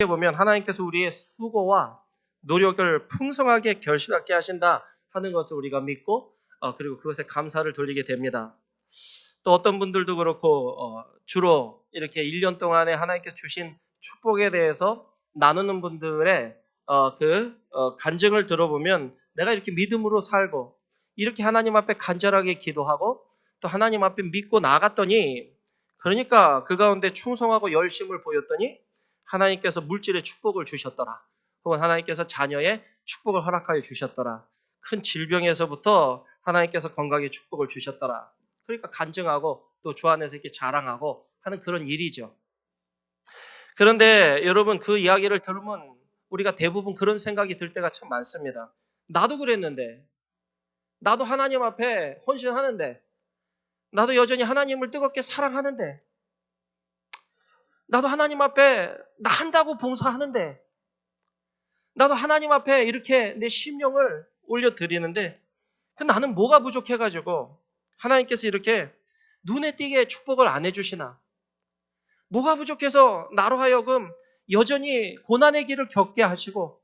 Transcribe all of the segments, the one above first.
보면 하나님께서 우리의 수고와 노력을 풍성하게 결실하게 하신다 하는 것을 우리가 믿고 그리고 그것에 감사를 돌리게 됩니다. 또 어떤 분들도 그렇고 주로 이렇게 1년 동안에 하나님께서 주신 축복에 대해서 나누는 분들의 간증을 들어보면 내가 이렇게 믿음으로 살고 이렇게 하나님 앞에 간절하게 기도하고 또 하나님 앞에 믿고 나아갔더니 그러니까 그 가운데 충성하고 열심을 보였더니 하나님께서 물질의 축복을 주셨더라. 혹은 하나님께서 자녀의 축복을 허락하여 주셨더라. 큰 질병에서부터 하나님께서 건강의 축복을 주셨더라. 그러니까 간증하고 또 주 안에서 이렇게 자랑하고 하는 그런 일이죠. 그런데 여러분 그 이야기를 들으면 우리가 대부분 그런 생각이 들 때가 참 많습니다. 나도 그랬는데, 나도 하나님 앞에 헌신하는데, 나도 여전히 하나님을 뜨겁게 사랑하는데, 나도 하나님 앞에 나 한다고 봉사하는데, 나도 하나님 앞에 이렇게 내 심령을 올려드리는데 나는 뭐가 부족해가지고 하나님께서 이렇게 눈에 띄게 축복을 안 해주시나? 뭐가 부족해서 나로 하여금 여전히 고난의 길을 겪게 하시고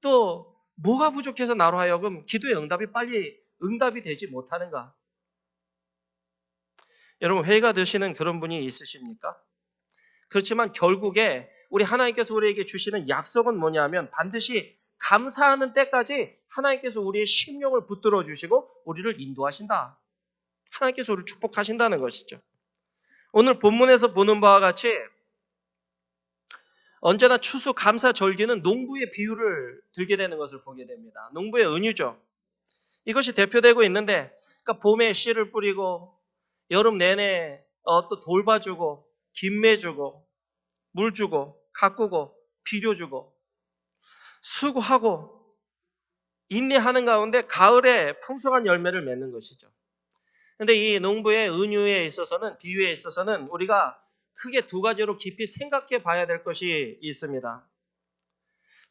또 뭐가 부족해서 나로 하여금 기도의 응답이 빨리 응답이 되지 못하는가? 여러분 회의가 되시는 그런 분이 있으십니까? 그렇지만 결국에 우리 하나님께서 우리에게 주시는 약속은 뭐냐면 반드시 감사하는 때까지 하나님께서 우리의 심령을 붙들어 주시고 우리를 인도하신다. 하나님께서 우리를 축복하신다는 것이죠. 오늘 본문에서 보는 바와 같이 언제나 추수 감사 절기는 농부의 비유를 들게 되는 것을 보게 됩니다. 농부의 은유죠. 이것이 대표되고 있는데 그러니까 봄에 씨를 뿌리고 여름 내내 또 돌봐주고 김매주고 물 주고 가꾸고 비료 주고 수고하고 인내하는 가운데 가을에 풍성한 열매를 맺는 것이죠. 그런데 이 농부의 은유에 있어서는 비유에 있어서는 우리가 크게 두 가지로 깊이 생각해 봐야 될 것이 있습니다.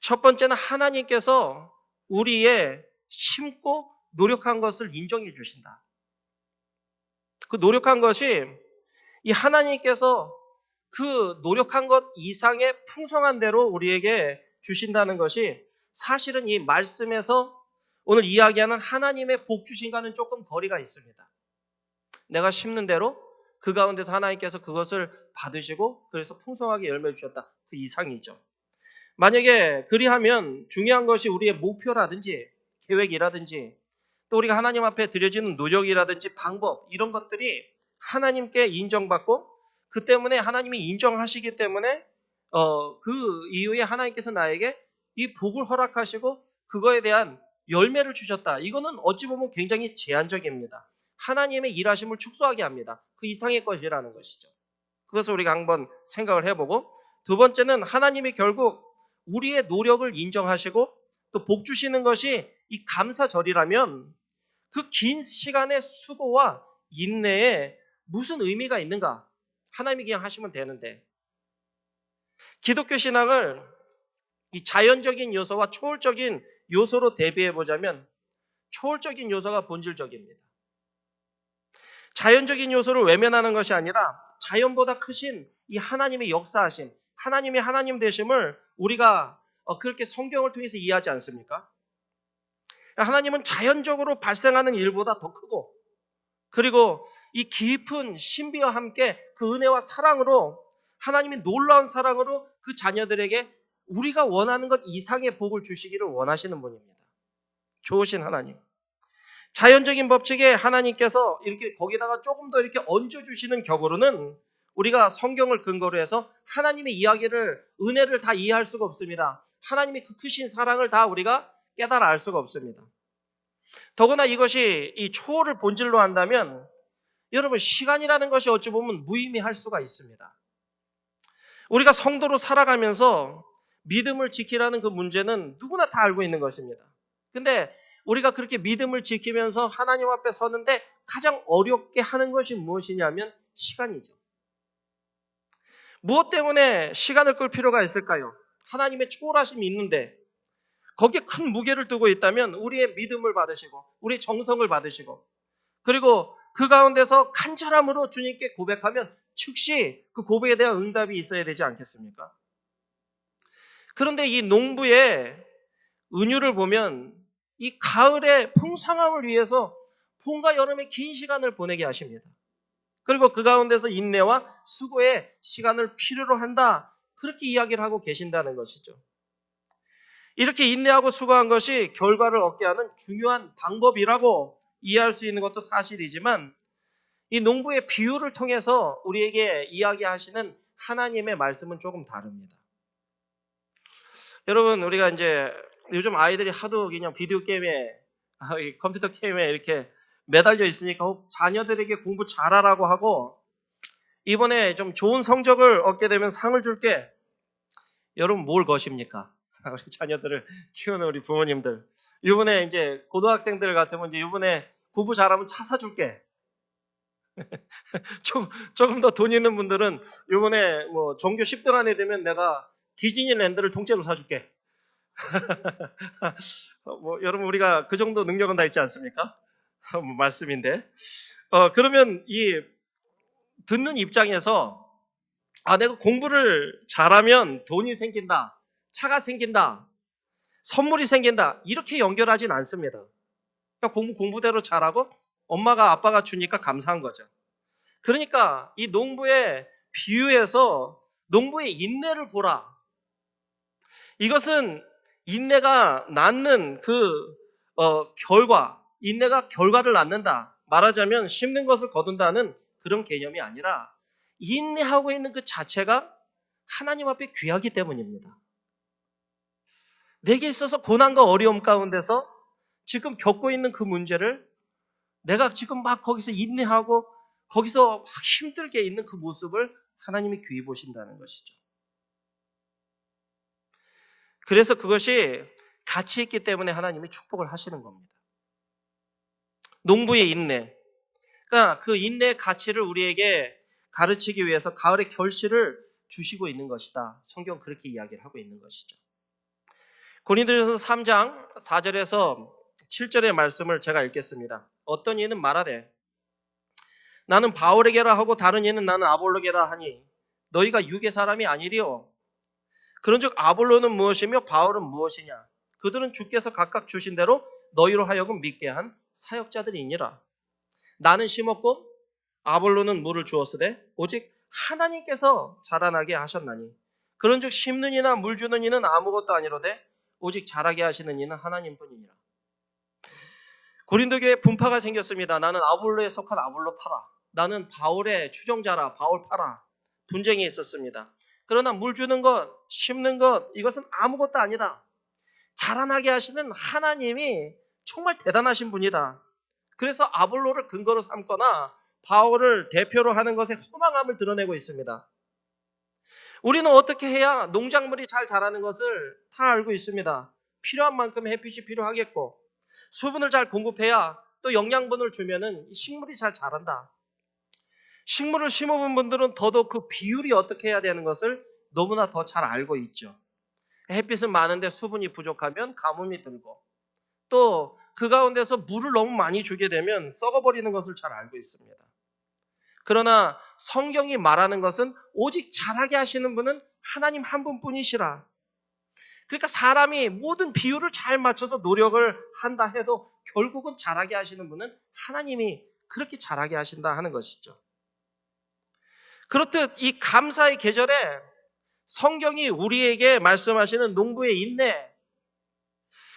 첫 번째는 하나님께서 우리의 심고 노력한 것을 인정해 주신다. 그 노력한 것이 이 하나님께서 그 노력한 것 이상의 풍성한 대로 우리에게 주신다는 것이 사실은 이 말씀에서 오늘 이야기하는 하나님의 복 주신과는 조금 거리가 있습니다. 내가 심는 대로 그 가운데서 하나님께서 그것을 받으시고 그래서 풍성하게 열매 주셨다. 그 이상이죠. 만약에 그리하면 중요한 것이 우리의 목표라든지 계획이라든지 또 우리가 하나님 앞에 드려지는 노력이라든지 방법 이런 것들이 하나님께 인정받고 그 때문에 하나님이 인정하시기 때문에 그 이후에 하나님께서 나에게 이 복을 허락하시고 그거에 대한 열매를 주셨다. 이거는 어찌 보면 굉장히 제한적입니다. 하나님의 일하심을 축소하게 합니다. 그 이상의 것이라는 것이죠. 그것을 우리가 한번 생각을 해보고 두 번째는 하나님이 결국 우리의 노력을 인정하시고 또 복 주시는 것이 이 감사절이라면 그 긴 시간의 수고와 인내에 무슨 의미가 있는가? 하나님이 그냥 하시면 되는데 기독교 신앙을 이 자연적인 요소와 초월적인 요소로 대비해 보자면 초월적인 요소가 본질적입니다. 자연적인 요소를 외면하는 것이 아니라 자연보다 크신 이 하나님의 역사하심, 하나님의 하나님 되심을 우리가 그렇게 성경을 통해서 이해하지 않습니까? 하나님은 자연적으로 발생하는 일보다 더 크고 그리고 이 깊은 신비와 함께 그 은혜와 사랑으로 하나님이 놀라운 사랑으로 그 자녀들에게 우리가 원하는 것 이상의 복을 주시기를 원하시는 분입니다. 좋으신 하나님. 자연적인 법칙에 하나님께서 이렇게 거기다가 조금 더 이렇게 얹어주시는 격으로는 우리가 성경을 근거로 해서 하나님의 이야기를, 은혜를 다 이해할 수가 없습니다. 하나님의 그 크신 사랑을 다 우리가 깨달아 알 수가 없습니다. 더구나 이것이 이 초월을 본질로 한다면 여러분 시간이라는 것이 어찌 보면 무의미할 수가 있습니다. 우리가 성도로 살아가면서 믿음을 지키라는 그 문제는 누구나 다 알고 있는 것입니다. 근데 우리가 그렇게 믿음을 지키면서 하나님 앞에 서는데 가장 어렵게 하는 것이 무엇이냐면 시간이죠. 무엇 때문에 시간을 끌 필요가 있을까요? 하나님의 초월하심이 있는데 거기에 큰 무게를 두고 있다면 우리의 믿음을 받으시고 우리의 정성을 받으시고 그리고 그 가운데서 간절함으로 주님께 고백하면 즉시 그 고백에 대한 응답이 있어야 되지 않겠습니까? 그런데 이 농부의 은유를 보면 이 가을의 풍성함을 위해서 봄과 여름의 긴 시간을 보내게 하십니다. 그리고 그 가운데서 인내와 수고의 시간을 필요로 한다. 그렇게 이야기를 하고 계신다는 것이죠. 이렇게 인내하고 수고한 것이 결과를 얻게 하는 중요한 방법이라고 이해할 수 있는 것도 사실이지만 이 농부의 비유를 통해서 우리에게 이야기하시는 하나님의 말씀은 조금 다릅니다. 여러분, 우리가 이제 요즘 아이들이 하도 그냥 비디오 게임에, 컴퓨터 게임에 이렇게 매달려 있으니까 자녀들에게 공부 잘하라고 하고 이번에 좀 좋은 성적을 얻게 되면 상을 줄게. 여러분 뭘 거십니까? 우리 자녀들을 키우는 우리 부모님들. 이번에 이제 고등학생들 같으면 이제 이번에 공부 잘하면 차 사줄게. 조금 더 돈 있는 분들은 이번에 뭐 전교 10등 안에 되면 내가 디즈니랜드를 통째로 사줄게. 뭐 여러분 우리가 그 정도 능력은 다 있지 않습니까? 뭐 말씀인데. 그러면 이 듣는 입장에서 내가 공부를 잘하면 돈이 생긴다, 차가 생긴다, 선물이 생긴다 이렇게 연결하진 않습니다. 그러니까 공부대로 잘하고 엄마가 아빠가 주니까 감사한 거죠. 그러니까 이 농부의 비유에서 농부의 인내를 보라. 이것은 인내가 낳는 인내가 결과를 낳는다. 말하자면 심는 것을 거둔다는 그런 개념이 아니라 인내하고 있는 그 자체가 하나님 앞에 귀하기 때문입니다. 내게 있어서 고난과 어려움 가운데서 지금 겪고 있는 그 문제를 내가 지금 막 거기서 인내하고 거기서 막 힘들게 있는 그 모습을 하나님이 귀히 보신다는 것이죠. 그래서 그것이 가치 있기 때문에 하나님이 축복을 하시는 겁니다. 농부의 인내. 그러니까 그 인내의 가치를 우리에게 가르치기 위해서 가을의 결실을 주시고 있는 것이다. 성경 그렇게 이야기를 하고 있는 것이죠. 고린도전서 3장 4절에서 7절의 말씀을 제가 읽겠습니다. 어떤 이는 말하되 나는 바울에게라 하고 다른 이는 나는 아볼로게라 하니 너희가 육의 사람이 아니리요. 그런즉 아볼로는 무엇이며 바울은 무엇이냐? 그들은 주께서 각각 주신 대로 너희로 하여금 믿게 한 사역자들이니라. 나는 심었고 아볼로는 물을 주었으되 오직 하나님께서 자라나게 하셨나니 그런즉 심는 이나 물 주는 이는 아무것도 아니로되 오직 자라게 하시는 이는 하나님뿐이니라. 고린도 교회에 분파가 생겼습니다. 나는 아볼로에 속한 아볼로 파라. 나는 바울의 추종자라 바울 파라. 분쟁이 있었습니다. 그러나 물 주는 것, 심는 것 이것은 아무것도 아니다. 자라나게 하시는 하나님이 정말 대단하신 분이다. 그래서 아볼로를 근거로 삼거나 바울을 대표로 하는 것에 허망함을 드러내고 있습니다. 우리는 어떻게 해야 농작물이 잘 자라는 것을 다 알고 있습니다. 필요한 만큼 햇빛이 필요하겠고 수분을 잘 공급해야 또 영양분을 주면은 식물이 잘 자란다. 식물을 심어본 분들은 더더욱 그 비율이 어떻게 해야 되는 것을 너무나 더 잘 알고 있죠. 햇빛은 많은데 수분이 부족하면 가뭄이 들고 또 그 가운데서 물을 너무 많이 주게 되면 썩어버리는 것을 잘 알고 있습니다. 그러나 성경이 말하는 것은 오직 자라게 하시는 분은 하나님 한 분뿐이시라. 그러니까 사람이 모든 비율을 잘 맞춰서 노력을 한다 해도 결국은 자라게 하시는 분은 하나님이 그렇게 자라게 하신다 하는 것이죠. 그렇듯 이 감사의 계절에 성경이 우리에게 말씀하시는 농부의 인내,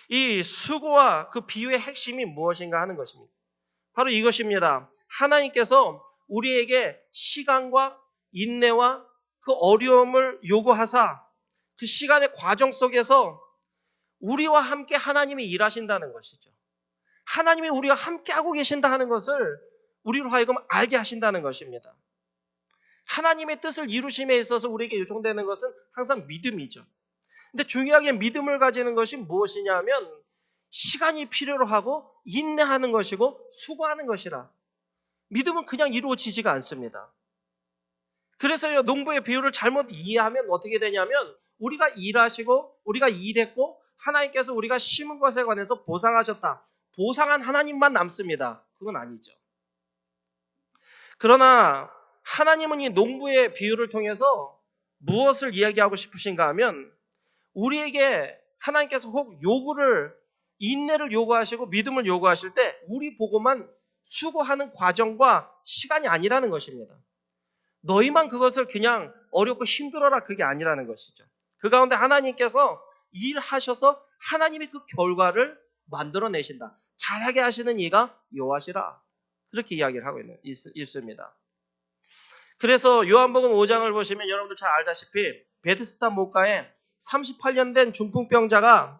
이 수고와 그 비유의 핵심이 무엇인가 하는 것입니다. 바로 이것입니다. 하나님께서 우리에게 시간과 인내와 그 어려움을 요구하사 그 시간의 과정 속에서 우리와 함께 하나님이 일하신다는 것이죠. 하나님이 우리와 함께하고 계신다 하는 것을 우리로 하여금 알게 하신다는 것입니다. 하나님의 뜻을 이루심에 있어서 우리에게 요청되는 것은 항상 믿음이죠. 근데 중요하게 믿음을 가지는 것이 무엇이냐 하면 시간이 필요로 하고 인내하는 것이고 수고하는 것이라. 믿음은 그냥 이루어지지가 않습니다. 그래서 농부의 비유를 잘못 이해하면 어떻게 되냐면 우리가 일하시고 우리가 일했고 하나님께서 우리가 심은 것에 관해서 보상하셨다. 보상한 하나님만 남습니다. 그건 아니죠. 그러나 하나님은 이 농부의 비유를 통해서 무엇을 이야기하고 싶으신가 하면 우리에게 하나님께서 혹 인내를 요구하시고 믿음을 요구하실 때 우리 보고만 수고하는 과정과 시간이 아니라는 것입니다. 너희만 그것을 그냥 어렵고 힘들어라, 그게 아니라는 것이죠. 그 가운데 하나님께서 일하셔서 하나님이 그 결과를 만들어내신다. 잘하게 하시는 이가 여호와시라. 그렇게 이야기를 하고 있습니다. 그래서 요한복음 5장을 보시면 여러분들 잘 알다시피 베드스다 못가에 38년 된 중풍병자가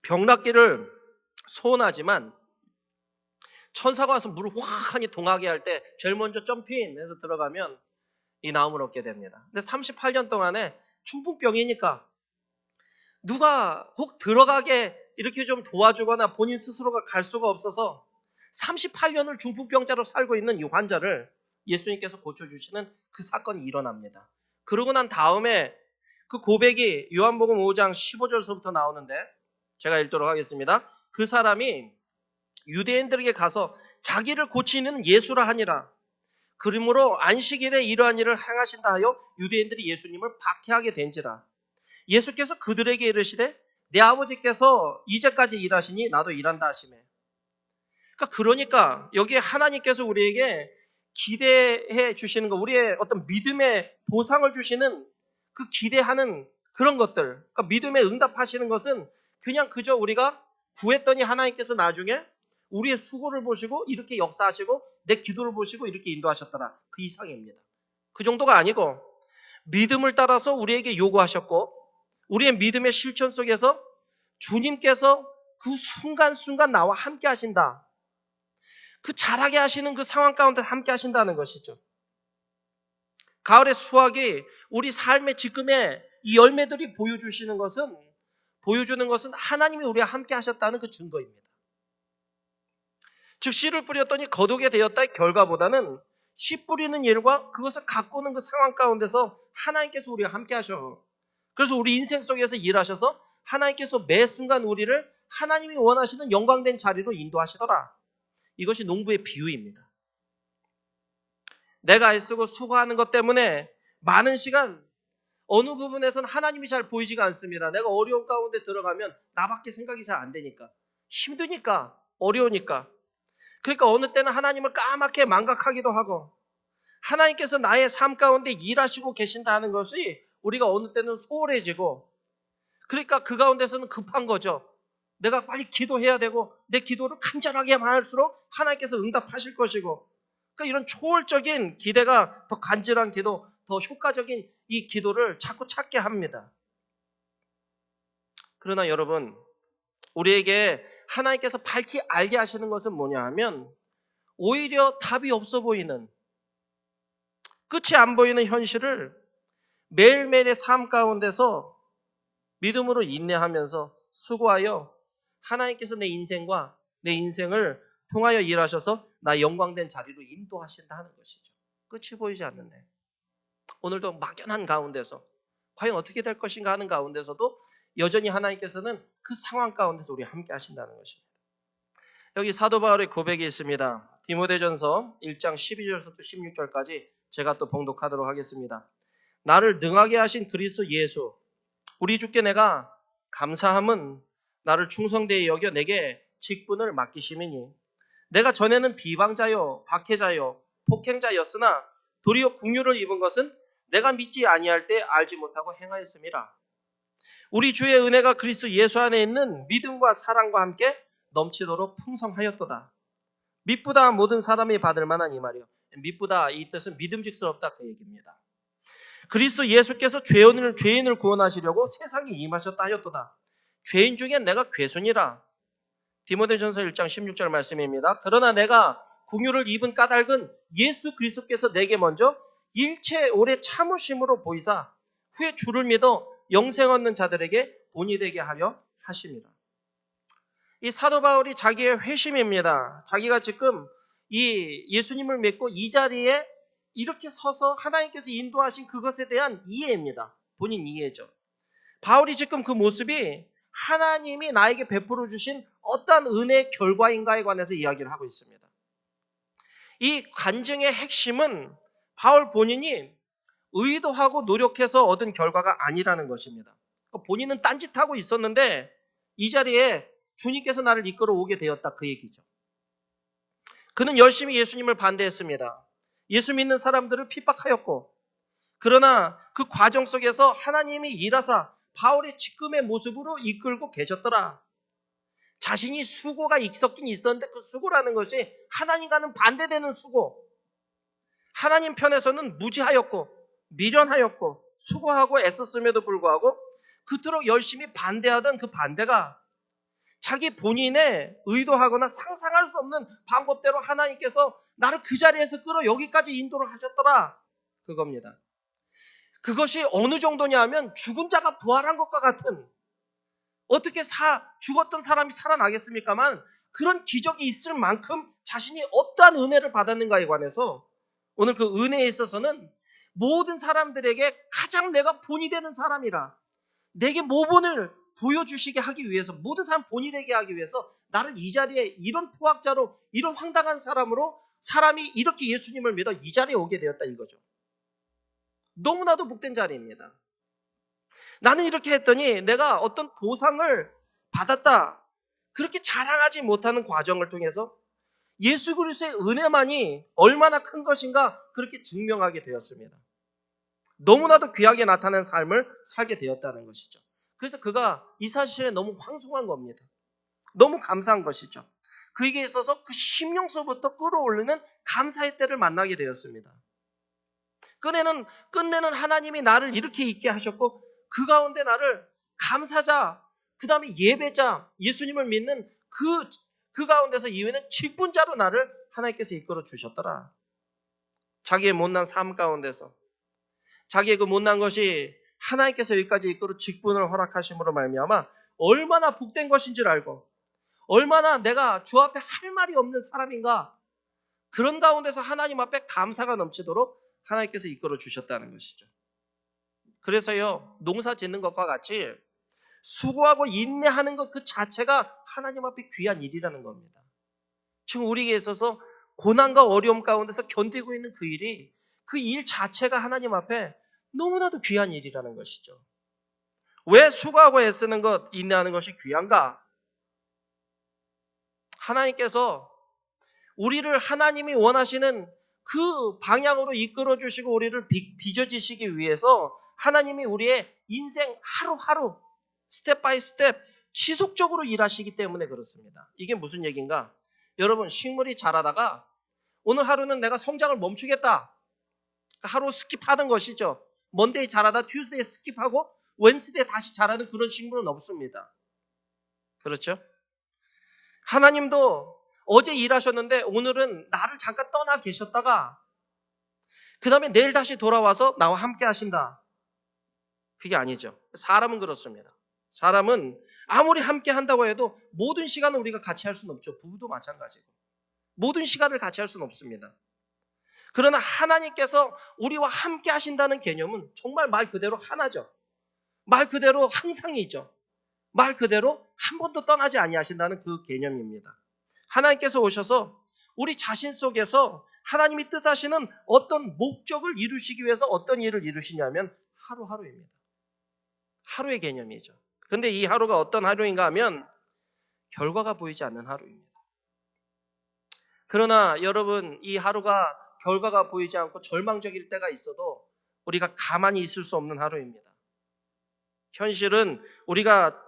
병낫기를 소원하지만 천사가 와서 물을 확하니 동하게 할 때 제일 먼저 점핑해서 들어가면 이 나음을 얻게 됩니다. 근데 38년 동안에 중풍병이니까 누가 혹 들어가게 이렇게 좀 도와주거나 본인 스스로가 갈 수가 없어서 38년을 중풍병자로 살고 있는 이 환자를 예수님께서 고쳐주시는 그 사건이 일어납니다. 그러고 난 다음에 그 고백이 요한복음 5장 15절서부터 나오는데 제가 읽도록 하겠습니다. 그 사람이 유대인들에게 가서 자기를 고치는 예수라 하니라. 그러므로 안식일에 이러한 일을 행하신다 하여 유대인들이 예수님을 박해하게 된지라. 예수께서 그들에게 이르시되 내 아버지께서 이제까지 일하시니 나도 일한다 하시매. 그러니까 여기에 하나님께서 우리에게 기대해 주시는 것, 우리의 어떤 믿음의 보상을 주시는 그 기대하는 그런 것들, 그러니까 믿음에 응답하시는 것은 그냥 그저 우리가 구했더니 하나님께서 나중에 우리의 수고를 보시고 이렇게 역사하시고 내 기도를 보시고 이렇게 인도하셨더라. 그 이상입니다. 그 정도가 아니고 믿음을 따라서 우리에게 요구하셨고 우리의 믿음의 실천 속에서 주님께서 그 순간순간 나와 함께 하신다. 그 잘하게 하시는 그 상황 가운데 함께 하신다는 것이죠. 가을의 수확이 우리 삶의 지금의 이 열매들이 보여주는 것은 하나님이 우리와 함께 하셨다는 그 증거입니다. 즉 씨를 뿌렸더니 거두게 되었다의 결과보다는 씨 뿌리는 일과 그것을 가꾸는 그 상황 가운데서 하나님께서 우리와 함께 하셔. 그래서 우리 인생 속에서 일하셔서 하나님께서 매 순간 우리를 하나님이 원하시는 영광된 자리로 인도하시더라. 이것이 농부의 비유입니다. 내가 애쓰고 수고하는 것 때문에 많은 시간 어느 부분에서는 하나님이 잘 보이지가 않습니다. 내가 어려운 가운데 들어가면 나밖에 생각이 잘 안 되니까. 힘드니까, 어려우니까. 그러니까 어느 때는 하나님을 까맣게 망각하기도 하고 하나님께서 나의 삶 가운데 일하시고 계신다는 것이 우리가 어느 때는 소홀해지고 그러니까 그 가운데서는 급한 거죠. 내가 빨리 기도해야 되고 내 기도를 간절하게 할수록 하나님께서 응답하실 것이고 그러니까 이런 초월적인 기대가 더 간절한 기도, 더 효과적인 이 기도를 자꾸 찾게 합니다. 그러나 여러분, 우리에게 하나님께서 밝히 알게 하시는 것은 뭐냐 하면 오히려 답이 없어 보이는, 끝이 안 보이는 현실을 매일매일의 삶 가운데서 믿음으로 인내하면서 수고하여 하나님께서 내 인생을 통하여 일하셔서 나 영광된 자리로 인도하신다는 것이죠. 끝이 보이지 않는데 오늘도 막연한 가운데서 과연 어떻게 될 것인가 하는 가운데서도 여전히 하나님께서는 그 상황 가운데서 우리 함께 하신다는 것입니다. 여기 사도 바울의 고백이 있습니다. 디모데전서 1장 12절부터 16절까지 제가 또 봉독하도록 하겠습니다. 나를 능하게 하신 그리스도 예수 우리 주께 내가 감사함은 나를 충성되이 여겨 내게 직분을 맡기심이니 내가 전에는 비방자요 박해자요 폭행자였으나 도리어 긍휼을 입은 것은 내가 믿지 아니할 때 알지 못하고 행하였음이라. 우리 주의 은혜가 그리스도 예수 안에 있는 믿음과 사랑과 함께 넘치도록 풍성하였도다. 미쁘다 모든 사람이 받을 만한 이 말이요. 미쁘다 이 뜻은 믿음직스럽다 그 얘기입니다. 그리스도 예수께서 죄인을 구원하시려고 세상에 임하셨다 하였도다. 죄인 중에 내가 괴순이라. 디모데전서 1장 16절 말씀입니다. 그러나 내가 긍휼을 입은 까닭은 예수 그리스도께서 내게 먼저 일체 오래 참으심으로 보이사 후에 주를 믿어 영생 얻는 자들에게 본이 되게 하려 하심이라. 이 사도 바울이 자기의 회심입니다. 자기가 지금 이 예수님을 믿고 이 자리에 이렇게 서서 하나님께서 인도하신 그것에 대한 이해입니다. 본인 이해죠. 바울이 지금 그 모습이 하나님이 나에게 베풀어 주신 어떠한 은혜의 결과인가에 관해서 이야기를 하고 있습니다. 이 간증의 핵심은 바울 본인이 의도하고 노력해서 얻은 결과가 아니라는 것입니다. 본인은 딴짓하고 있었는데 이 자리에 주님께서 나를 이끌어 오게 되었다, 그 얘기죠. 그는 열심히 예수님을 반대했습니다. 예수 믿는 사람들을 핍박하였고, 그러나 그 과정 속에서 하나님이 일하사 바울의 지금의 모습으로 이끌고 계셨더라. 자신이 수고가 있었긴 있었는데 그 수고라는 것이 하나님과는 반대되는 수고, 하나님 편에서는 무지하였고 미련하였고 수고하고 애썼음에도 불구하고 그토록 열심히 반대하던 그 반대가 자기 본인의 의도하거나 상상할 수 없는 방법대로 하나님께서 나를 그 자리에서 끌어 여기까지 인도를 하셨더라, 그겁니다. 그것이 어느 정도냐 하면 죽은 자가 부활한 것과 같은, 어떻게 죽었던 사람이 살아나겠습니까만 그런 기적이 있을 만큼 자신이 어떠한 은혜를 받았는가에 관해서 오늘 그 은혜에 있어서는 모든 사람들에게 가장 내가 본이 되는 사람이라, 내게 모본을 보여주시게 하기 위해서, 모든 사람 본이 되게 하기 위해서 나를 이 자리에 이런 포학자로, 이런 황당한 사람으로 사람이 이렇게 예수님을 믿어 이 자리에 오게 되었다, 이거죠. 너무나도 복된 자리입니다. 나는 이렇게 했더니 내가 어떤 보상을 받았다, 그렇게 자랑하지 못하는 과정을 통해서 예수 그리스도의 은혜만이 얼마나 큰 것인가 그렇게 증명하게 되었습니다. 너무나도 귀하게 나타난 삶을 살게 되었다는 것이죠. 그래서 그가 이 사실에 너무 황송한 겁니다. 너무 감사한 것이죠. 그에게 있어서 그 심령서부터 끌어올리는 감사의 때를 만나게 되었습니다. 끝내는 하나님이 나를 이렇게 있게 하셨고 그 가운데 나를 감사자, 그 다음에 예배자, 예수님을 믿는 그 가운데서 이후에는 직분자로 나를 하나님께서 이끌어 주셨더라. 자기의 못난 삶 가운데서 자기의 그 못난 것이 하나님께서 여기까지 이끌어 직분을 허락하심으로 말미암아 얼마나 복된 것인 줄 알고, 얼마나 내가 주 앞에 할 말이 없는 사람인가, 그런 가운데서 하나님 앞에 감사가 넘치도록 하나님께서 이끌어 주셨다는 것이죠. 그래서요, 농사 짓는 것과 같이 수고하고 인내하는 것 그 자체가 하나님 앞에 귀한 일이라는 겁니다. 지금 우리에게 있어서 고난과 어려움 가운데서 견디고 있는 그 일이, 그 일 자체가 하나님 앞에 너무나도 귀한 일이라는 것이죠. 왜 수고하고 애쓰는 것, 인내하는 것이 귀한가? 하나님께서 우리를 하나님이 원하시는 그 방향으로 이끌어 주시고 우리를 빚어지시기 위해서 하나님이 우리의 인생 하루하루 스텝 바이 스텝 지속적으로 일하시기 때문에 그렇습니다. 이게 무슨 얘기인가? 여러분, 식물이 자라다가 오늘 하루는 내가 성장을 멈추겠다, 하루 스킵하는 것이죠. 먼데이 자라다 튜스데이 스킵하고 웬스데이 다시 자라는 그런 식물은 없습니다. 그렇죠? 하나님도 어제 일하셨는데 오늘은 나를 잠깐 떠나 계셨다가 그 다음에 내일 다시 돌아와서 나와 함께 하신다, 그게 아니죠. 사람은 그렇습니다. 사람은 아무리 함께 한다고 해도 모든 시간을 우리가 같이 할 수는 없죠. 부부도 마찬가지고 모든 시간을 같이 할 수는 없습니다. 그러나 하나님께서 우리와 함께 하신다는 개념은 정말 말 그대로 하나죠. 말 그대로 항상이죠. 말 그대로 한 번도 떠나지 아니하신다는 그 개념입니다. 하나님께서 오셔서 우리 자신 속에서 하나님이 뜻하시는 어떤 목적을 이루시기 위해서 어떤 일을 이루시냐면 하루하루입니다. 하루의 개념이죠. 근데 이 하루가 어떤 하루인가 하면 결과가 보이지 않는 하루입니다. 그러나 여러분, 이 하루가 결과가 보이지 않고 절망적일 때가 있어도 우리가 가만히 있을 수 없는 하루입니다. 현실은 우리가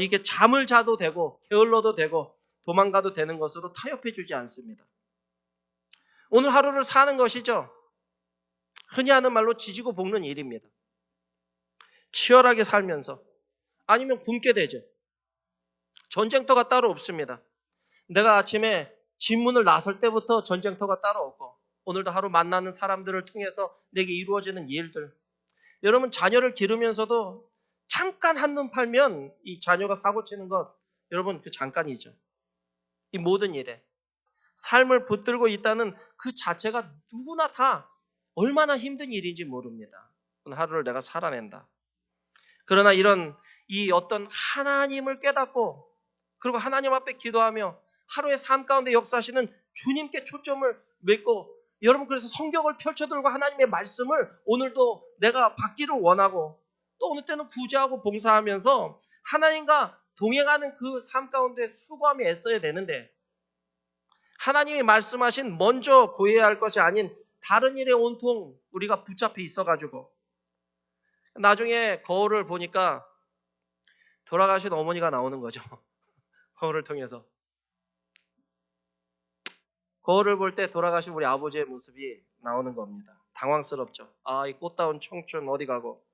이게 잠을 자도 되고 게을러도 되고 도망가도 되는 것으로 타협해 주지 않습니다. 오늘 하루를 사는 것이죠. 흔히 하는 말로 지지고 볶는 일입니다. 치열하게 살면서, 아니면 굶게 되죠. 전쟁터가 따로 없습니다. 내가 아침에 집문을 나설 때부터 전쟁터가 따로 없고 오늘도 하루 만나는 사람들을 통해서 내게 이루어지는 일들, 여러분 자녀를 기르면서도 잠깐 한눈 팔면 이 자녀가 사고치는 것, 여러분 그 잠깐이죠. 이 모든 일에 삶을 붙들고 있다는 그 자체가 누구나 다 얼마나 힘든 일인지 모릅니다. 오늘 하루를 내가 살아낸다. 그러나 이 어떤 하나님을 깨닫고 그리고 하나님 앞에 기도하며 하루의 삶 가운데 역사하시는 주님께 초점을 맺고 여러분 그래서 성경을 펼쳐들고 하나님의 말씀을 오늘도 내가 받기를 원하고 또 어느 때는 구제하고 봉사하면서 하나님과 동행하는 그 삶 가운데 수고하며 애써야 되는데 하나님이 말씀하신 먼저 구해야 할 것이 아닌 다른 일에 온통 우리가 붙잡혀 있어가지고 나중에 거울을 보니까 돌아가신 어머니가 나오는 거죠. 거울을 통해서. 거울을 볼 때 돌아가신 우리 아버지의 모습이 나오는 겁니다. 당황스럽죠. 아, 이 꽃다운 청춘 어디 가고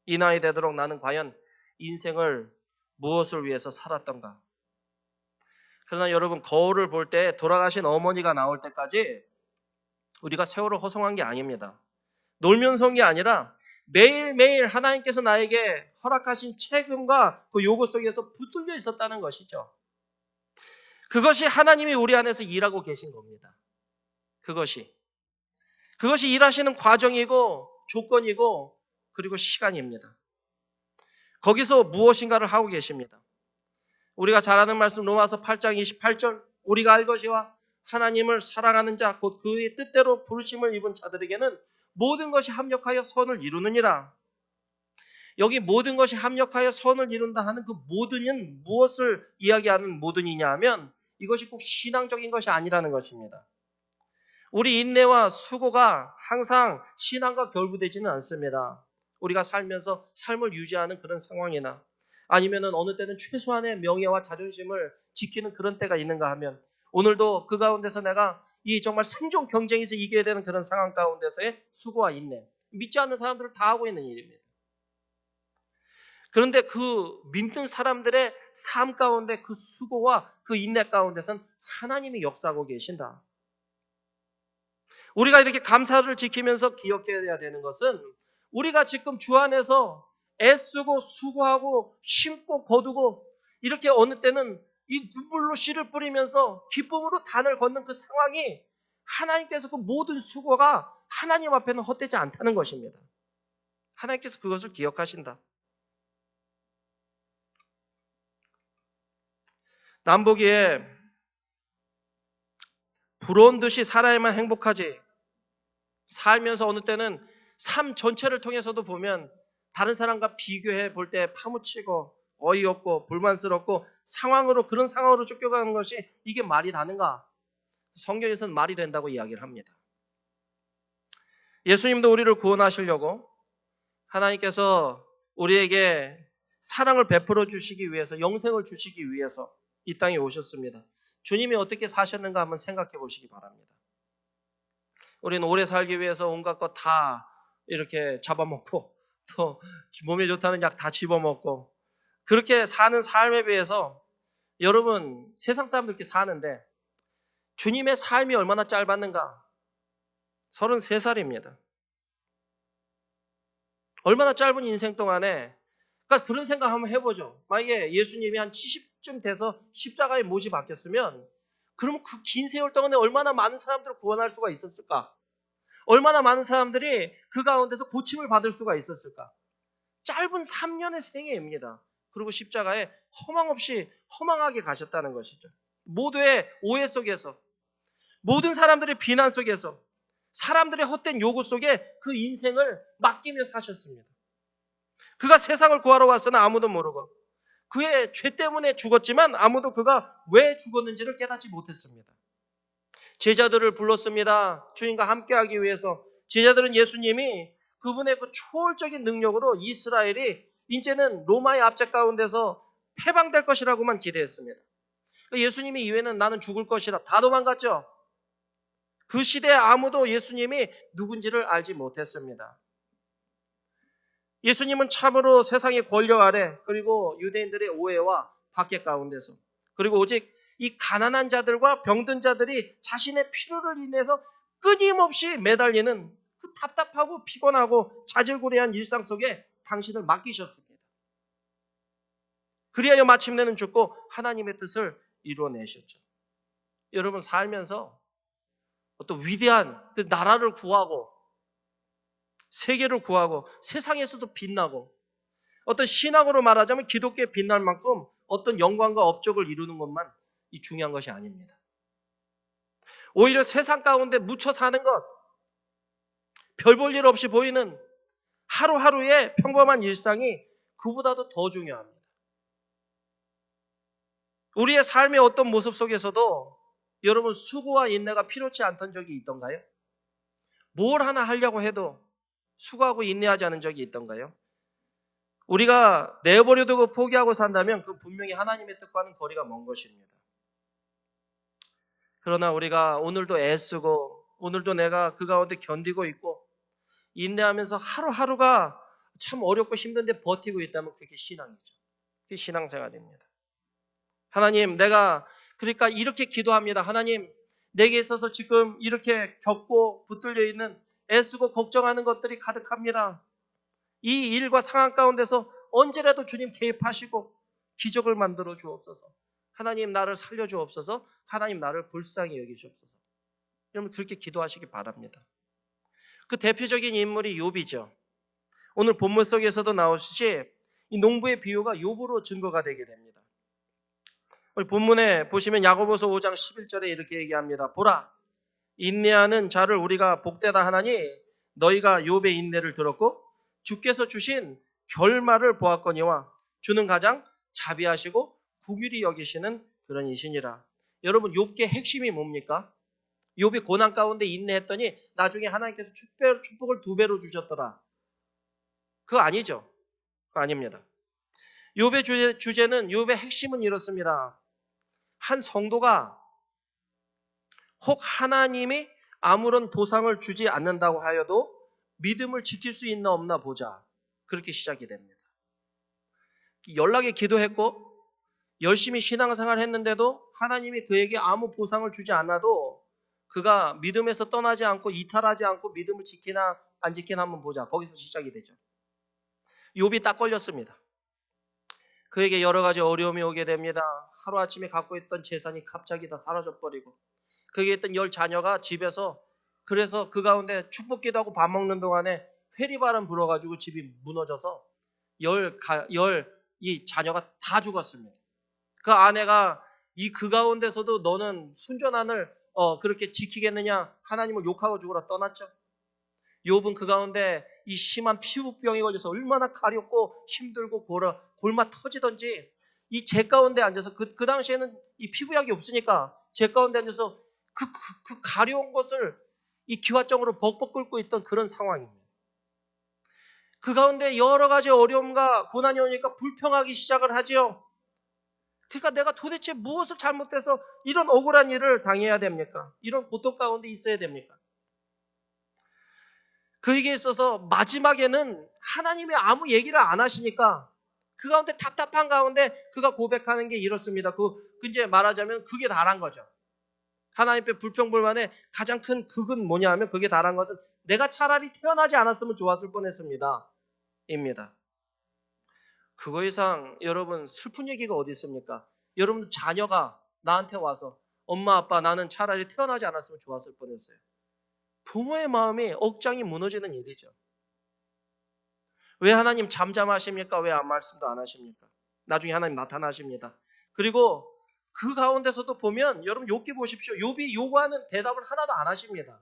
이 나이 되도록 나는 과연 인생을 무엇을 위해서 살았던가. 그러나 여러분 거울을 볼 때 돌아가신 어머니가 나올 때까지 우리가 세월을 허송한 게 아닙니다. 놀면서 온 게 아니라 매일매일 하나님께서 나에게 허락하신 책임과 그 요구 속에서 붙들려 있었다는 것이죠. 그것이 하나님이 우리 안에서 일하고 계신 겁니다. 그것이 일하시는 과정이고 조건이고 그리고 시간입니다. 거기서 무엇인가를 하고 계십니다. 우리가 잘 아는 말씀 로마서 8장 28절 우리가 알 것이와 하나님을 사랑하는 자 곧 그의 뜻대로 부르심을 입은 자들에게는 모든 것이 합력하여 선을 이루느니라. 여기 모든 것이 합력하여 선을 이룬다 하는 그 모든은 무엇을 이야기하는 모든이냐 하면 이것이 꼭 신앙적인 것이 아니라는 것입니다. 우리 인내와 수고가 항상 신앙과 결부되지는 않습니다. 우리가 살면서 삶을 유지하는 그런 상황이나 아니면은 어느 때는 최소한의 명예와 자존심을 지키는 그런 때가 있는가 하면 오늘도 그 가운데서 내가 이 정말 생존 경쟁에서 이겨야 되는 그런 상황 가운데서의 수고와 인내, 믿지 않는 사람들을 다 하고 있는 일입니다. 그런데 그 믿는 사람들의 삶 가운데 그 수고와 그 인내 가운데선 하나님이 역사하고 계신다. 우리가 이렇게 감사를 지키면서 기억해야 되는 것은 우리가 지금 주 안에서 애쓰고 수고하고 심고 거두고 이렇게 어느 때는 이 눈물로 씨를 뿌리면서 기쁨으로 단을 걷는 그 상황이 하나님께서 그 모든 수고가 하나님 앞에는 헛되지 않다는 것입니다. 하나님께서 그것을 기억하신다. 남보기에 부러운 듯이 살아야만 행복하지. 살면서 어느 때는 삶 전체를 통해서도 보면 다른 사람과 비교해 볼 때 파묻히고 어이없고 불만스럽고 그런 상황으로 쫓겨가는 것이 이게 말이 되는가? 성경에서는 말이 된다고 이야기를 합니다. 예수님도 우리를 구원하시려고 하나님께서 우리에게 사랑을 베풀어 주시기 위해서 영생을 주시기 위해서 이 땅에 오셨습니다. 주님이 어떻게 사셨는가 한번 생각해 보시기 바랍니다. 우리는 오래 살기 위해서 온갖 것 다 이렇게 잡아먹고 또 몸에 좋다는 약 다 집어먹고 그렇게 사는 삶에 비해서 여러분 세상 사람들께 사는데 주님의 삶이 얼마나 짧았는가? 33살입니다. 얼마나 짧은 인생 동안에 그러니까 그런 생각 한번 해보죠. 만약에 예수님이 한 70쯤 돼서 십자가에 못이 박혔으면 그럼 그 긴 세월 동안에 얼마나 많은 사람들을 구원할 수가 있었을까? 얼마나 많은 사람들이 그 가운데서 고침을 받을 수가 있었을까? 짧은 3년의 생애입니다. 그리고 십자가에 허망하게 가셨다는 것이죠. 모두의 오해 속에서, 모든 사람들의 비난 속에서, 사람들의 헛된 요구 속에 그 인생을 맡기며 사셨습니다. 그가 세상을 구하러 왔으나 아무도 모르고 그의 죄 때문에 죽었지만 아무도 그가 왜 죽었는지를 깨닫지 못했습니다. 제자들을 불렀습니다. 주님과 함께하기 위해서. 제자들은 예수님이 그분의 그 초월적인 능력으로 이스라엘이 이제는 로마의 압제 가운데서 해방될 것이라고만 기대했습니다. 예수님이 이외에는 나는 죽을 것이라 다 도망갔죠. 그 시대에 아무도 예수님이 누군지를 알지 못했습니다. 예수님은 참으로 세상의 권력 아래 그리고 유대인들의 오해와 박해 가운데서 그리고 오직 이 가난한 자들과 병든 자들이 자신의 필요를 인해서 끊임없이 매달리는 그 답답하고 피곤하고 자질구레한 일상 속에 당신을 맡기셨습니다. 그리하여 마침내는 죽고 하나님의 뜻을 이루어내셨죠. 여러분 살면서 어떤 위대한 그 나라를 구하고 세계를 구하고 세상에서도 빛나고 어떤 신앙으로 말하자면 기독교에 빛날 만큼 어떤 영광과 업적을 이루는 것만 이 중요한 것이 아닙니다. 오히려 세상 가운데 묻혀 사는 것, 별 볼 일 없이 보이는 하루하루의 평범한 일상이 그보다도 더 중요합니다. 우리의 삶의 어떤 모습 속에서도 여러분 수고와 인내가 필요치 않던 적이 있던가요? 뭘 하나 하려고 해도 수고하고 인내하지 않은 적이 있던가요? 우리가 내버려 두고 포기하고 산다면 그 분명히 하나님의 뜻과는 거리가 먼 것입니다. 그러나 우리가 오늘도 애쓰고 오늘도 내가 그 가운데 견디고 있고 인내하면서 하루하루가 참 어렵고 힘든데 버티고 있다면 그게 신앙이죠. 그게 신앙생활입니다. 하나님, 내가 그러니까 이렇게 기도합니다. 하나님, 내게 있어서 지금 이렇게 겪고 붙들려 있는 애쓰고 걱정하는 것들이 가득합니다. 이 일과 상황 가운데서 언제라도 주님 개입하시고 기적을 만들어 주옵소서. 하나님 나를 살려 주옵소서. 하나님 나를 불쌍히 여기시옵소서. 여러분 그렇게 기도하시기 바랍니다. 그 대표적인 인물이 욥이죠. 오늘 본문 속에서도 나오시지 이 농부의 비유가 욥으로 증거가 되게 됩니다. 우리 본문에 보시면 야고보서 5장 11절에 이렇게 얘기합니다. 보라, 인내하는 자를 우리가 복되다 하나니 너희가 욥의 인내를 들었고 주께서 주신 결말을 보았거니와 주는 가장 자비하시고 긍휼히 여기시는 그런 이시니라. 여러분 욥의 핵심이 뭡니까? 욥이 고난 가운데 인내했더니 나중에 하나님께서 축복을 2배로 주셨더라. 그거 아니죠. 그거 아닙니다. 욥의 주제는 욥의 핵심은 이렇습니다. 한 성도가 혹 하나님이 아무런 보상을 주지 않는다고 하여도 믿음을 지킬 수 있나 없나 보자. 그렇게 시작이 됩니다. 연락에 기도했고 열심히 신앙생활 했는데도 하나님이 그에게 아무 보상을 주지 않아도 그가 믿음에서 떠나지 않고 이탈하지 않고 믿음을 지키나 안 지키나 한번 보자. 거기서 시작이 되죠. 욥이 딱 걸렸습니다. 그에게 여러 가지 어려움이 오게 됩니다. 하루아침에 갖고 있던 재산이 갑자기 다 사라져버리고 그에게 있던 10 자녀가 집에서 그래서 그 가운데 축복기도 하고 밥 먹는 동안에 회리바람 불어가지고 집이 무너져서 10 이 자녀가 다 죽었습니다. 그 아내가 그 가운데서도 너는 순전한을 그렇게 지키겠느냐 하나님을 욕하고 죽으라 떠났죠. 욥은 그 가운데 이 심한 피부병이 걸려서 얼마나 가렵고 힘들고 골마 터지던지 이 재 가운데 앉아서 그 당시에는 이 피부약이 없으니까 재 가운데 앉아서 그 가려운 것을 이 기와정으로 벅벅 끓고 있던 그런 상황입니다. 그 가운데 여러 가지 어려움과 고난이 오니까 불평하기 시작을 하지요. 그러니까 내가 도대체 무엇을 잘못해서 이런 억울한 일을 당해야 됩니까? 이런 고통 가운데 있어야 됩니까? 그에게 있어서 마지막에는 하나님이 아무 얘기를 안 하시니까 그 가운데 답답한 가운데 그가 고백하는 게 이렇습니다. 이제 말하자면 그게 다란 거죠. 하나님 앞에 불평불만의 가장 큰 극은 뭐냐 하면 그게 다란 것은 내가 차라리 태어나지 않았으면 좋았을 뻔했습니다. 입니다. 그거 이상 여러분 슬픈 얘기가 어디 있습니까? 여러분 자녀가 나한테 와서 엄마 아빠 나는 차라리 태어나지 않았으면 좋았을 뻔했어요. 부모의 마음이 억장이 무너지는 일이죠. 왜 하나님 잠잠하십니까? 왜 아무 말씀도 안 하십니까? 나중에 하나님 나타나십니다. 그리고 그 가운데서도 보면 여러분 욥기 보십시오. 욥이 요구하는 대답을 하나도 안 하십니다.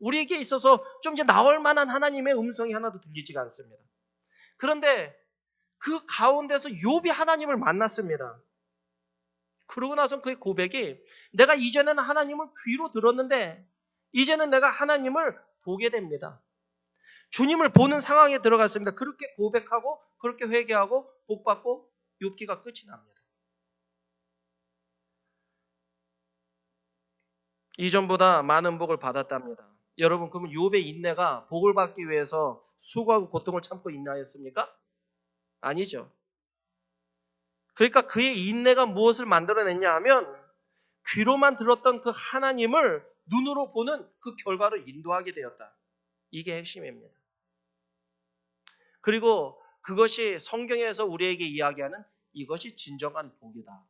우리에게 있어서 좀 이제 나올 만한 하나님의 음성이 하나도 들리지가 않습니다. 그런데 그 가운데서 욥이 하나님을 만났습니다. 그러고 나서 그의 고백이 내가 이전에는 하나님을 귀로 들었는데 이제는 내가 하나님을 보게 됩니다. 주님을 보는 상황에 들어갔습니다. 그렇게 고백하고 그렇게 회개하고 복받고 욥기가 끝이 납니다. 이전보다 많은 복을 받았답니다. 여러분 그러면 욥의 인내가 복을 받기 위해서 수고하고 고통을 참고 인내하였습니까? 아니죠. 그러니까 그의 인내가 무엇을 만들어냈냐 하면 귀로만 들었던 그 하나님을 눈으로 보는 그 결과를 인도하게 되었다. 이게 핵심입니다. 그리고 그것이 성경에서 우리에게 이야기하는 이것이 진정한 복이다.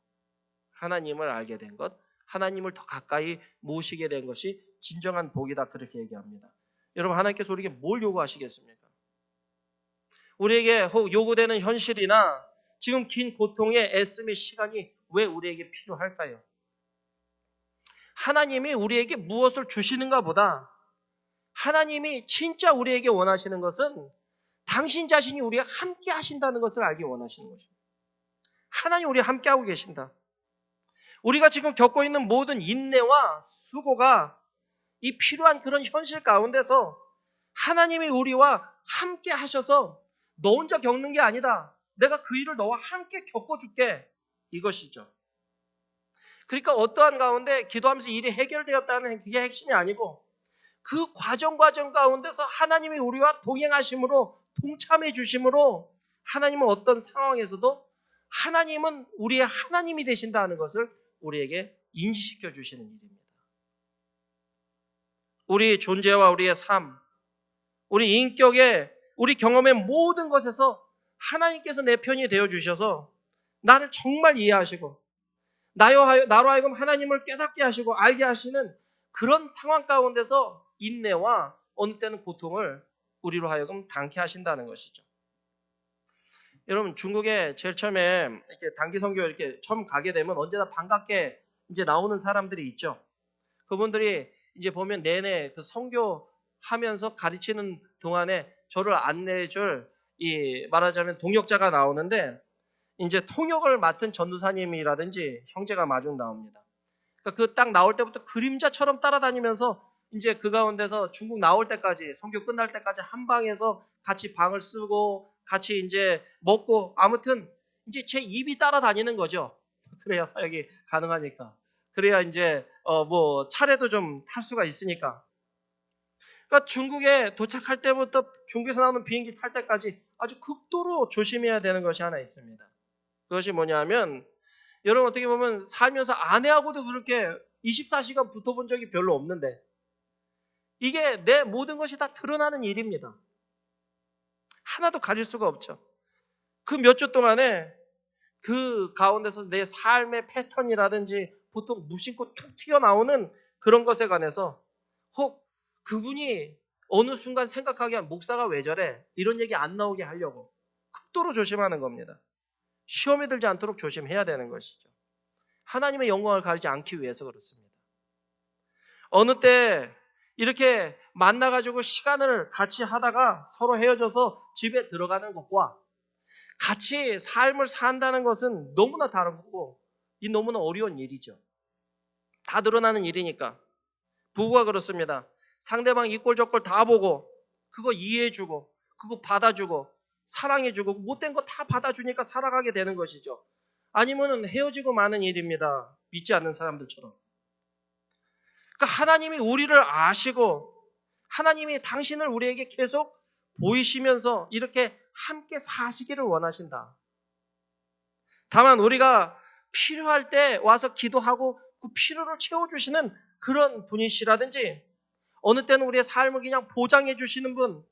하나님을 알게 된 것, 하나님을 더 가까이 모시게 된 것이 진정한 복이다. 그렇게 얘기합니다. 여러분 하나님께서 우리에게 뭘 요구하시겠습니까? 우리에게 혹 요구되는 현실이나 지금 긴 고통의 애씀의 시간이 왜 우리에게 필요할까요? 하나님이 우리에게 무엇을 주시는가 보다 하나님이 진짜 우리에게 원하시는 것은 당신 자신이 우리와 함께 하신다는 것을 알기 원하시는 것입니다. 하나님 우리와 함께 하고 계신다. 우리가 지금 겪고 있는 모든 인내와 수고가 이 필요한 그런 현실 가운데서 하나님이 우리와 함께 하셔서 너 혼자 겪는 게 아니다. 내가 그 일을 너와 함께 겪어줄게. 이것이죠. 그러니까 어떠한 가운데 기도하면서 일이 해결되었다는 그게 핵심이 아니고 그 과정 가운데서 하나님이 우리와 동행하심으로 동참해 주심으로 하나님은 어떤 상황에서도 하나님은 우리의 하나님이 되신다는 것을 우리에게 인지시켜 주시는 일입니다. 우리 존재와 우리의 삶, 우리 인격의 우리 경험의 모든 것에서 하나님께서 내 편이 되어 주셔서 나를 정말 이해하시고 나로 하여금 하나님을 깨닫게 하시고 알게 하시는 그런 상황 가운데서 인내와 어느 때는 고통을 우리로 하여금 당케 하신다는 것이죠. 여러분 중국에 제일 처음에 이렇게 단기 선교 이렇게 처음 가게 되면 언제나 반갑게 이제 나오는 사람들이 있죠. 그분들이 이제 보면 내내 그 선교하면서 가르치는 동안에 저를 안내해줄 이 말하자면 동역자가 나오는데 이제 통역을 맡은 전도사님이라든지 형제가 마중 나옵니다. 그러니까 그 딱 나올 때부터 그림자처럼 따라다니면서 이제 그 가운데서 중국 나올 때까지 선교 끝날 때까지 한 방에서 같이 방을 쓰고 같이 이제 먹고 아무튼 이제 제 입이 따라다니는 거죠. 그래야 사역이 가능하니까. 그래야 이제 뭐 차례도 좀 탈 수가 있으니까. 그러니까 중국에 도착할 때부터 중국에서 나오는 비행기 탈 때까지 아주 극도로 조심해야 되는 것이 하나 있습니다. 그것이 뭐냐면 여러분 어떻게 보면 살면서 아내하고도 그렇게 24시간 붙어본 적이 별로 없는데 이게 내 모든 것이 다 드러나는 일입니다. 하나도 가릴 수가 없죠. 그 몇 주 동안에 그 가운데서 내 삶의 패턴이라든지 보통 무심코 툭 튀어나오는 그런 것에 관해서 혹 그분이 어느 순간 생각하게 한 목사가 왜 저래? 이런 얘기 안 나오게 하려고 극도로 조심하는 겁니다. 시험에 들지 않도록 조심해야 되는 것이죠. 하나님의 영광을 가리지 않기 위해서 그렇습니다. 어느 때 이렇게 만나가지고 시간을 같이 하다가 서로 헤어져서 집에 들어가는 것과 같이 삶을 산다는 것은 너무나 다른 거고 이 너무나 어려운 일이죠. 다 드러나는 일이니까. 부부가 그렇습니다. 상대방 이꼴저꼴 다 보고 그거 이해해주고 그거 받아주고 사랑해주고 못된 거 다 받아주니까 살아가게 되는 것이죠. 아니면 헤어지고 마는 일입니다. 믿지 않는 사람들처럼. 그러니까 하나님이 우리를 아시고 하나님이 당신을 우리에게 계속 보이시면서 이렇게 함께 사시기를 원하신다. 다만 우리가 필요할 때 와서 기도하고 그 필요를 채워주시는 그런 분이시라든지 어느 때는 우리의 삶을 그냥 보장해 주시는 분,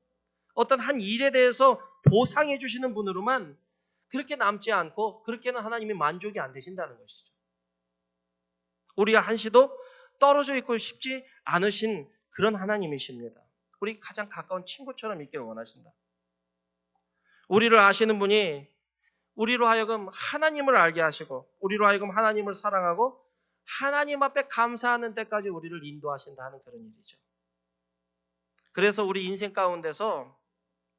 어떤 한 일에 대해서 보상해 주시는 분으로만 그렇게 남지 않고 그렇게는 하나님이 만족이 안 되신다는 것이죠. 우리가 한시도 떨어져 있고 싶지 않으신 그런 하나님이십니다. 우리 가장 가까운 친구처럼 있기를 원하신다. 우리를 아시는 분이 우리로 하여금 하나님을 알게 하시고 우리로 하여금 하나님을 사랑하고 하나님 앞에 감사하는 때까지 우리를 인도하신다 하는 그런 일이죠. 그래서 우리 인생 가운데서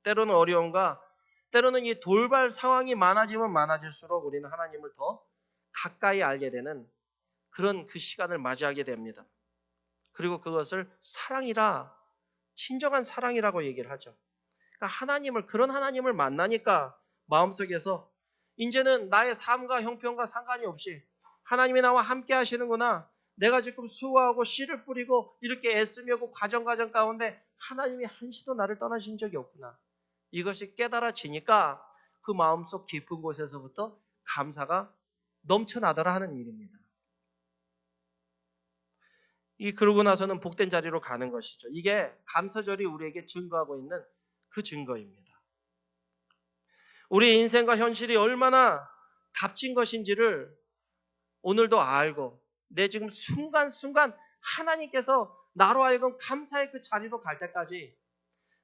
때로는 어려움과 때로는 이 돌발 상황이 많아지면 많아질수록 우리는 하나님을 더 가까이 알게 되는 그런 그 시간을 맞이하게 됩니다. 그리고 그것을 사랑이라 진정한 사랑이라고 얘기를 하죠. 그러니까 그런 하나님을 만나니까 마음속에서 이제는 나의 삶과 형편과 상관이 없이 하나님이 나와 함께 하시는구나. 내가 지금 수고하고 씨를 뿌리고 이렇게 애쓰며 그 과정 가운데 하나님이 한시도 나를 떠나신 적이 없구나. 이것이 깨달아지니까 그 마음속 깊은 곳에서부터 감사가 넘쳐나더라 하는 일입니다. 그러고 나서는 복된 자리로 가는 것이죠. 이게 감사절이 우리에게 증거하고 있는 그 증거입니다. 우리의 인생과 현실이 얼마나 값진 것인지를 오늘도 알고 내 지금 순간순간 하나님께서 나로 하여금 감사의 그 자리로 갈 때까지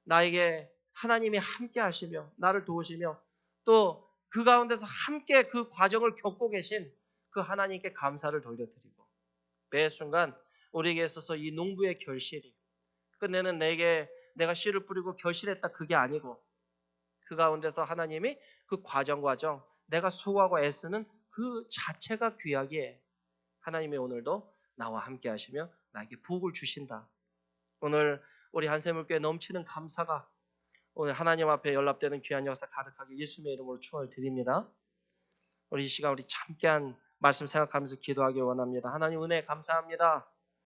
나에게 하나님이 함께 하시며 나를 도우시며 또 그 가운데서 함께 그 과정을 겪고 계신 그 하나님께 감사를 돌려드리고 매 순간 우리에게 있어서 이 농부의 결실이 끝내는 내가 씨를 뿌리고 결실했다 그게 아니고 그 가운데서 하나님이 그 과정 내가 수고하고 애쓰는 그 자체가 귀하기에 하나님이 오늘도 나와 함께 하시며 나에게 복을 주신다. 오늘 우리 한샘물교회 넘치는 감사가 오늘 하나님 앞에 연락되는 귀한 역사 가득하게 예수님의 이름으로 축원을 드립니다. 우리 이 시간 우리 함께한 말씀 생각하면서 기도하기 원합니다. 하나님 은혜 감사합니다.